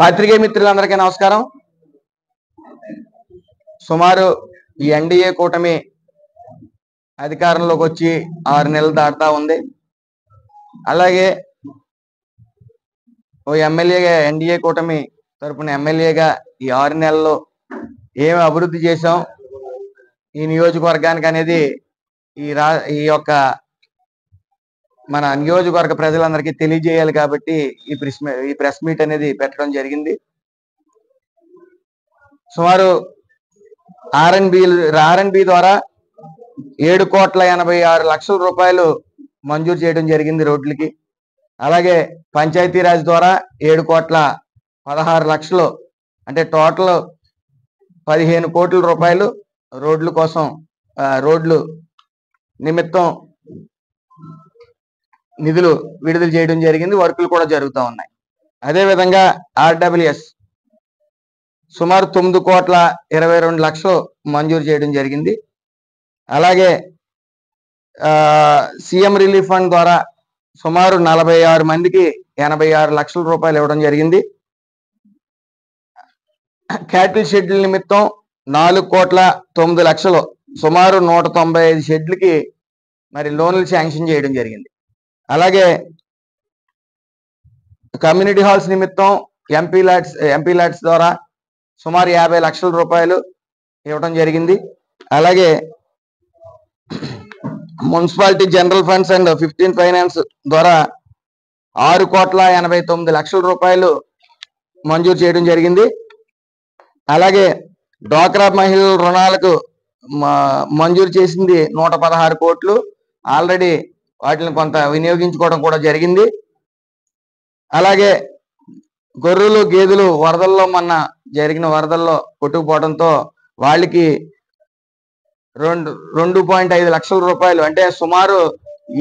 పాత్రికేయ మిత్రులందరికీ నమస్కారం. సుమారు ఈ ఎన్డీఏ కూటమి అధికారంలోకి వచ్చి 6 నెలలు దాటుతా ఉంది. అలాగే ఓ ఎమ్మెల్యేగా ఎన్డీఏ కూటమి తరపున ఎమ్మెల్యేగా ఈ 6 నెలల్లో ఏమి అభివృద్ధి చేశాం ఈ నియోజకవర్గానికి అనేది ఈ యొక్క మన నియోజకవర్గ ప్రజలందరికీ తెలియజేయాలి కాబట్టి ఈ ప్రెస్ మీట్ అనేది పెట్టడం జరిగింది. సుమారు ఆర్ఎన్బి ద్వారా 7,86,00,000 రూపాయలు మంజూరు చేయడం జరిగింది రోడ్లకి. అలాగే పంచాయతీరాజ్ ద్వారా 7,16,00,000 అంటే టోటల్ 15 కోట్ల రూపాయలు రోడ్ల కోసం రోడ్లు నిమిత్తం నిధులు విడుదల చేయడం జరిగింది. వర్కులు కూడా జరుగుతూ ఉన్నాయి. అదేవిధంగా ఆర్డబ్ల్యూఎస్ సుమారు 9,22,00,000 మంజూరు చేయడం జరిగింది. అలాగే సీఎం రిలీఫ్ ఫండ్ ద్వారా సుమారు 46 మందికి 86 లక్షల రూపాయలు ఇవ్వడం జరిగింది. క్యాటిల్ షెడ్ల నిమిత్తం 4,09,00,000 సుమారు 195 షెడ్లకి మరి లోన్లు శాంక్షన్ చేయడం జరిగింది. అలాగే కమ్యూనిటీ హాల్స్ నిమిత్తం ఎంపీ ల్యాట్స్ ద్వారా సుమారు 50 లక్షల రూపాయలు ఇవ్వడం జరిగింది. అలాగే municipality general funds and 15 finance ద్వారా 6,89,00,000 రూపాయలు మంజూరు చేయడం జరిగింది. అలాగే డ్వాక్రా మహిళల రుణాలకు మంజూరు చేసింది 116 కోట్లు. ఆల్రెడీ వాటిని కొంత వినియోగించుకోవడం కూడా జరిగింది. అలాగే గొర్రెలు గేదెలు వరదల్లో మొన్న జరిగిన వరదల్లో కొట్టుకుపోవడంతో వాళ్ళకి 2.5 లక్షల రూపాయలు అంటే సుమారు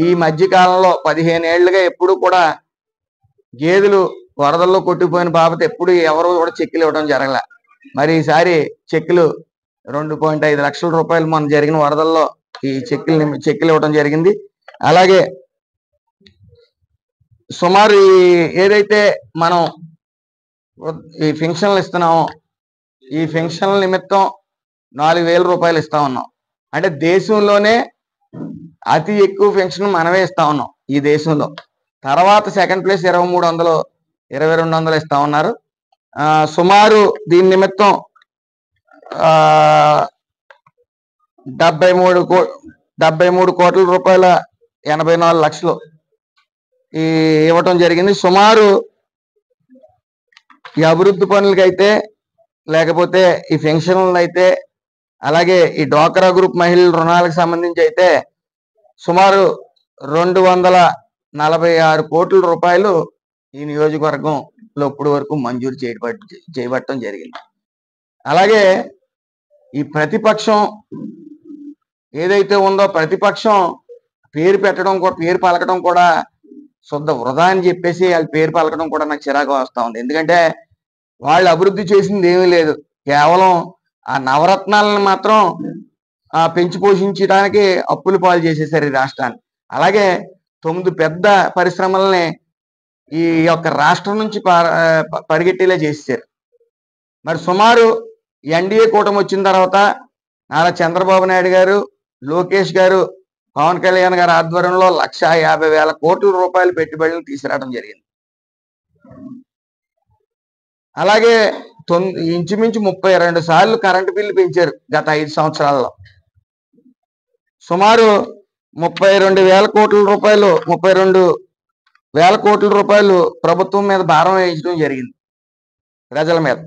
ఈ మధ్య కాలంలో 15 ఏళ్లుగా ఎప్పుడు కూడా గేదెలు వరదల్లో కొట్టుకుపోయిన బాబత ఎప్పుడు ఎవరు కూడా చెక్కులు ఇవ్వడం జరగలే. మరి ఈసారి చెక్కులు 2.5 లక్షల రూపాయలు మొన్న జరిగిన వరదల్లో ఈ చెక్కులు ఇవ్వడం జరిగింది. అలాగే సుమారు ఏదైతే మనం ఈ పెన్షన్లు ఇస్తున్నామో ఈ పెన్షన్ల నిమిత్తం 4,000 రూపాయలు ఇస్తా ఉన్నాం. అంటే దేశంలోనే అతి ఎక్కువ పెన్షన్ మనమే ఇస్తా ఉన్నాం ఈ దేశంలో. తర్వాత సెకండ్ ప్లేస్ 2,300 2,200 ఇస్తా ఉన్నారు. సుమారు దీని నిమిత్తం 73 కోట్ల రూపాయల 84 లక్షలు ఇవ్వటం జరిగింది. సుమారు ఈ అభివృద్ధి పనులకైతే లేకపోతే ఈ పెన్షన్లు అయితే అలాగే ఈ డ్వాక్రా గ్రూప్ మహిళల రుణాలకు సంబంధించి అయితే సుమారు 246 కోట్ల రూపాయలు ఈ నియోజకవర్గంలో ఇప్పటి వరకు మంజూరు చేయబట్టడం జరిగింది. అలాగే ఈ ప్రతిపక్షం ఏదైతే ఉందో ప్రతిపక్షం పేరు పలకడం కూడా శుద్ధ వృధా అని చెప్పేసి వాళ్ళ పేరు పలకడం కూడా నాకు చిరాకు వస్తూ ఉంది. ఎందుకంటే వాళ్ళు అభివృద్ధి చేసింది ఏమీ లేదు. కేవలం ఆ నవరత్నాలను మాత్రం పెంచి పోషించడానికి అప్పుల పాలు చేసేసారు ఈ రాష్ట్రాన్ని. అలాగే 9 పెద్ద పరిశ్రమల్ని ఈ యొక్క రాష్ట్రం నుంచి పరిగెట్టేలా చేసేసారు. మరి సుమారు ఎన్డీఏ కూటమి వచ్చిన తర్వాత నారా చంద్రబాబు నాయుడు గారు, లోకేష్ గారు, పవన్ కళ్యాణ్ గారి ఆధ్వర్యంలో 1,50,000 కోట్ల రూపాయలు పెట్టుబడులను తీసుకురావడం జరిగింది. అలాగే ఇంచుమించు 32 సార్లు కరెంటు బిల్లు పెంచారు గత 5 సంవత్సరాల్లో. సుమారు 32,000 కోట్ల రూపాయలు ప్రభుత్వం మీద భారం వేయించడం జరిగింది ప్రజల మీద.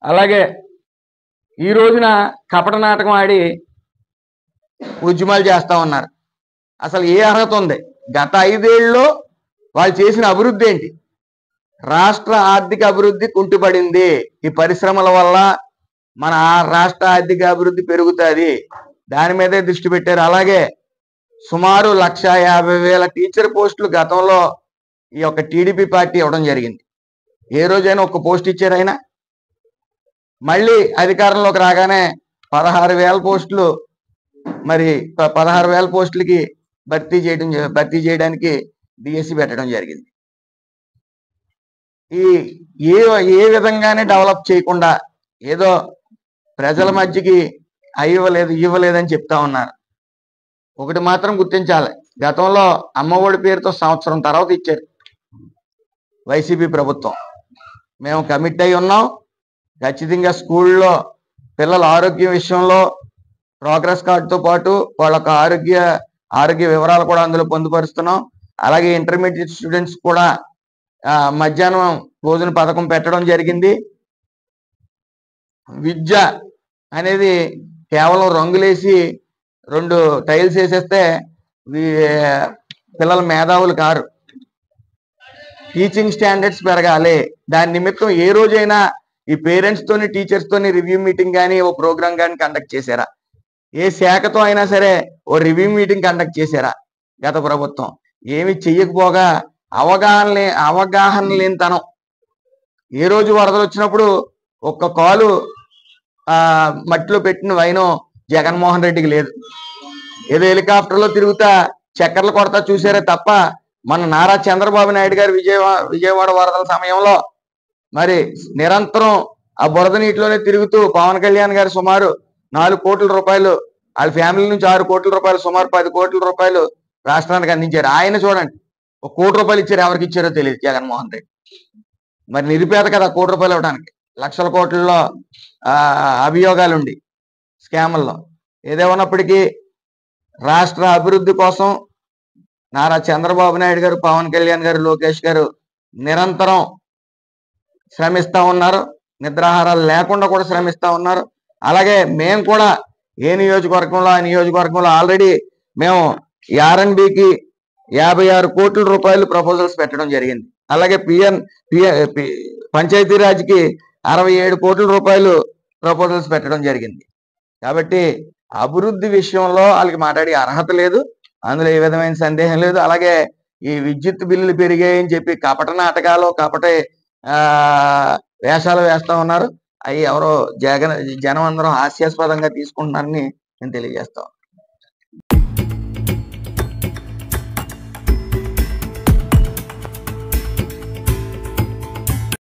అలాగే ఈ రోజున కపట నాటకం ఆడి ఉద్యమాలు చేస్తా ఉన్నారు. అసలు ఏ అర్హత ఉంది? గత 5 ఏళ్ళలో వాళ్ళు చేసిన అభివృద్ధి ఏంటి? రాష్ట్ర ఆర్థిక అభివృద్ధి కుంటుపడింది. ఈ పరిశ్రమల వల్ల మన రాష్ట్ర ఆర్థిక అభివృద్ధి పెరుగుతుంది. దాని మీదే దృష్టి పెట్టారు. అలాగే సుమారు 1,50,000 టీచర్ పోస్టులు గతంలో ఈ యొక్క టీడీపీ పార్టీ ఇవ్వడం జరిగింది. ఏ రోజైనా ఒక పోస్ట్ ఇచ్చారైనా? మళ్ళీ అధికారంలోకి రాగానే 16,000 పోస్టులు మరి 16,000 పోస్టులకి భర్తీ చేయడానికి డిఎస్సి పెట్టడం జరిగింది. ఈ ఏ ఏ విధంగానే డెవలప్ చేయకుండా ఏదో ప్రజల మధ్యకి ఇవ్వలేదని చెప్తా ఉన్నారు. ఒకటి మాత్రం గుర్తించాలి, గతంలో అమ్మఒడి పేరుతో సంవత్సరం తర్వాత ఇచ్చారు వైసీపీ ప్రభుత్వం. మేము కమిట్ అయి ఉన్నాం. ఖచ్చితంగా స్కూల్లో పిల్లల ఆరోగ్యం విషయంలో ప్రోగ్రెస్ కార్డుతో పాటు వాళ్ళ ఆరోగ్య వివరాలు కూడా అందులో పొందుపరుస్తున్నాం. అలాగే ఇంటర్మీడియట్ స్టూడెంట్స్ కూడా మధ్యాహ్నం భోజన పథకం పెట్టడం జరిగింది. విద్య అనేది కేవలం రంగులేసి 2 టైల్స్ వేసేస్తే పిల్లల మేధావులు కారు. టీచింగ్ స్టాండర్డ్స్ పెరగాలి. దాని నిమిత్తం ఏ రోజైనా ఈ పేరెంట్స్ తోని టీచర్స్ తోని రివ్యూ మీటింగ్ కానీ ఓ ప్రోగ్రామ్ కానీ కండక్ట్ చేశారా? ఏ శాఖతో అయినా సరే ఓ రివ్యూ మీటింగ్ కండక్ట్ చేశారా గత ప్రభుత్వం? ఏమి చెయ్యకపోగా అవగాహన లేనితనం. ఏ రోజు వరదలు వచ్చినప్పుడు ఒక్క కాలు మట్టిలో పెట్టిన వైనం జగన్మోహన్ రెడ్డికి లేదు. ఏదో హెలికాప్టర్లో తిరుగుతా చక్కర్లు కొడతా చూసారే తప్ప మన నారా చంద్రబాబు నాయుడు గారు విజయవాడ వరదల సమయంలో మరి నిరంతరం ఆ బురద నీటిలోనే తిరుగుతూ పవన్ కళ్యాణ్ గారు సుమారు 4 కోట్ల రూపాయలు, వాళ్ళ ఫ్యామిలీ నుంచి 6 కోట్ల రూపాయలు, సుమారు 10 కోట్ల రూపాయలు రాష్ట్రానికి అందించారు. ఆయన చూడండి, 1 కోటి రూపాయలు ఇచ్చారు, ఎవరికి ఇచ్చారో తెలియదు జగన్మోహన్ రెడ్డి. మరి నిరుపేద కదా 1 కోటి రూపాయలు ఇవ్వడానికి, లక్షల కోట్లలో అభియోగాలుండి స్కాముల్లో. ఏదేమన్నప్పటికీ రాష్ట్ర అభివృద్ధి కోసం నారా చంద్రబాబు నాయుడు గారు, పవన్ కళ్యాణ్ గారు, లోకేష్ గారు నిరంతరం శ్రమిస్తా ఉన్నారు. నిద్రాహారాలు లేకుండా కూడా శ్రమిస్తా ఉన్నారు. అలాగే మేము కూడా ఏ నియోజకవర్గంలో ఆ నియోజకవర్గంలో ఆల్రెడీ మేము ఆర్ఎన్బికి 56 కోట్ల రూపాయలు ప్రపోజల్స్ పెట్టడం జరిగింది. అలాగే పంచాయతీరాజ్కి 67 కోట్ల రూపాయలు ప్రపోజల్స్ పెట్టడం జరిగింది. కాబట్టి అభివృద్ధి విషయంలో వాళ్ళకి మాట్లాడే అర్హత లేదు, అందులో ఏ విధమైన సందేహం లేదు. అలాగే ఈ విద్యుత్ బిల్లులు పెరిగాయని చెప్పి కపట నాటకాలు, కపట వేషాలు వేస్తా ఉన్నారు. అవి ఎవరో జనం అందరూ హాస్యాస్పదంగా తీసుకుంటున్నారని నేను తెలియజేస్తాను.